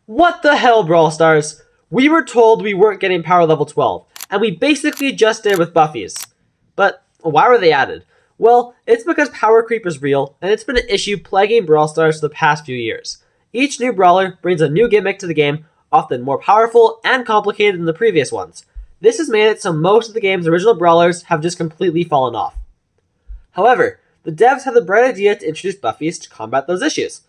What the hell, Brawl Stars? We were told we weren't getting power level 12, and we basically just did with Buffies. But why were they added? Well, it's because power creep is real, and it's been an issue plaguing Brawl Stars for the past few years. Each new brawler brings a new gimmick to the game, often more powerful and complicated than the previous ones. This has made it so most of the game's original brawlers have just completely fallen off. However, the devs had the bright idea to introduce Buffies to combat those issues.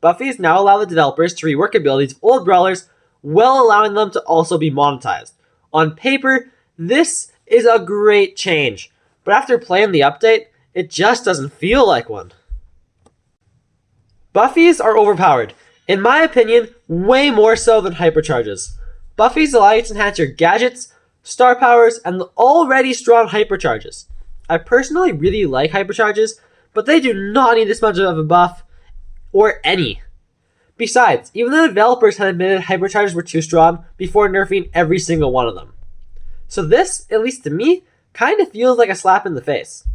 Buffies now allow the developers to rework abilities of old brawlers while allowing them to also be monetized. On paper, this is a great change, but after playing the update, it just doesn't feel like one. Buffies are overpowered. In my opinion, way more so than hypercharges. Buffies allow you to enhance your gadgets, star powers, and the already strong hypercharges. I personally really like hypercharges, but they do not need this much of a buff, or any. Besides, even the developers had admitted hypercharges were too strong before nerfing every single one of them. So this, at least to me, kind of feels like a slap in the face.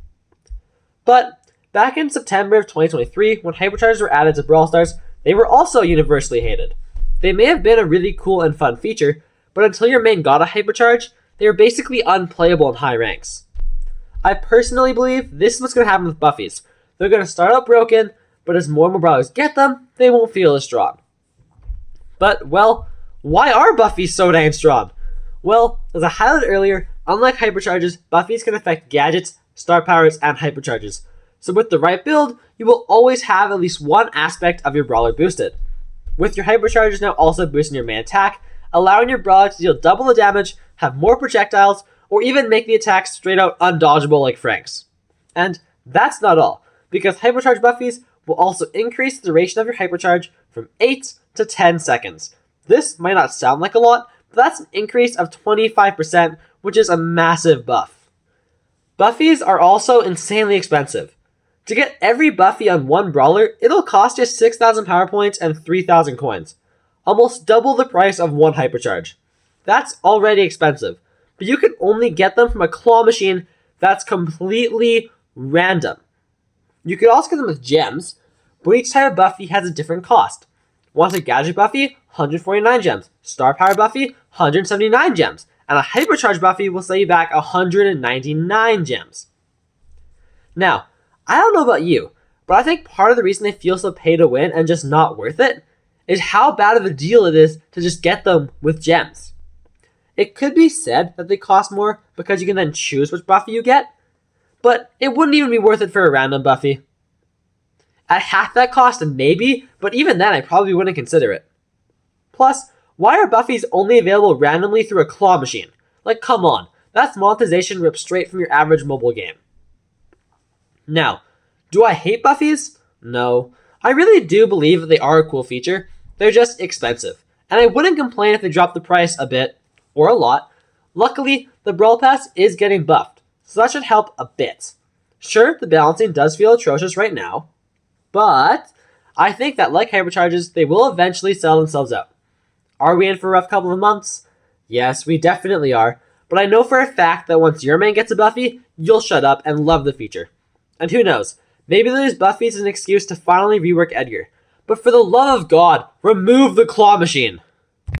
But back in September of 2023, when hypercharges were added to Brawl Stars, they were also universally hated. They may have been a really cool and fun feature, but until your main got a hypercharge, they were basically unplayable in high ranks. I personally believe this is what's going to happen with Buffies. They're going to start out broken, but as more and more brawlers get them, they won't feel as strong. But, well, why are Buffies so dang strong? Well, as I highlighted earlier, unlike hypercharges, Buffies can affect gadgets, star powers, and hypercharges. So with the right build, you will always have at least one aspect of your brawler boosted. With your hypercharges now also boosting your main attack, allowing your brawler to deal double the damage, have more projectiles, or even make the attacks straight out undodgeable like Frank's. And that's not all, because hypercharge Buffies will also increase the duration of your hypercharge from 8 to 10 seconds. This might not sound like a lot, but that's an increase of 25%, which is a massive buff. Buffies are also insanely expensive. To get every Buffy on one brawler, it'll cost you 6,000 power points and 3,000 coins. Almost double the price of one hypercharge. That's already expensive, but you can only get them from a claw machine that's completely random. You could also get them with gems, but each type of Buffy has a different cost. Want a gadget Buffy? 149 gems. Star Power Buffy? 179 gems. And a Hypercharge Buffy will set you back 199 gems. Now, I don't know about you, but I think part of the reason they feel so pay to win and just not worth it is how bad of a deal it is to just get them with gems. It could be said that they cost more because you can then choose which Buffy you get, but it wouldn't even be worth it for a random Buffy. At half that cost, maybe, but even then I probably wouldn't consider it. Plus, why are Buffies only available randomly through a claw machine? Like, come on, that's monetization ripped straight from your average mobile game. Now, do I hate Buffies? No. I really do believe that they are a cool feature. They're just expensive. And I wouldn't complain if they dropped the price a bit, or a lot. Luckily, the Brawl Pass is getting buffed, so that should help a bit. Sure, the balancing does feel atrocious right now, but I think that like hypercharges, they will eventually sell themselves out. Are we in for a rough couple of months? Yes, we definitely are, but I know for a fact that once your main gets a Buffy, you'll shut up and love the feature. And who knows, maybe they'll use Buffies as an excuse to finally rework Edgar. But for the love of God, remove the claw machine!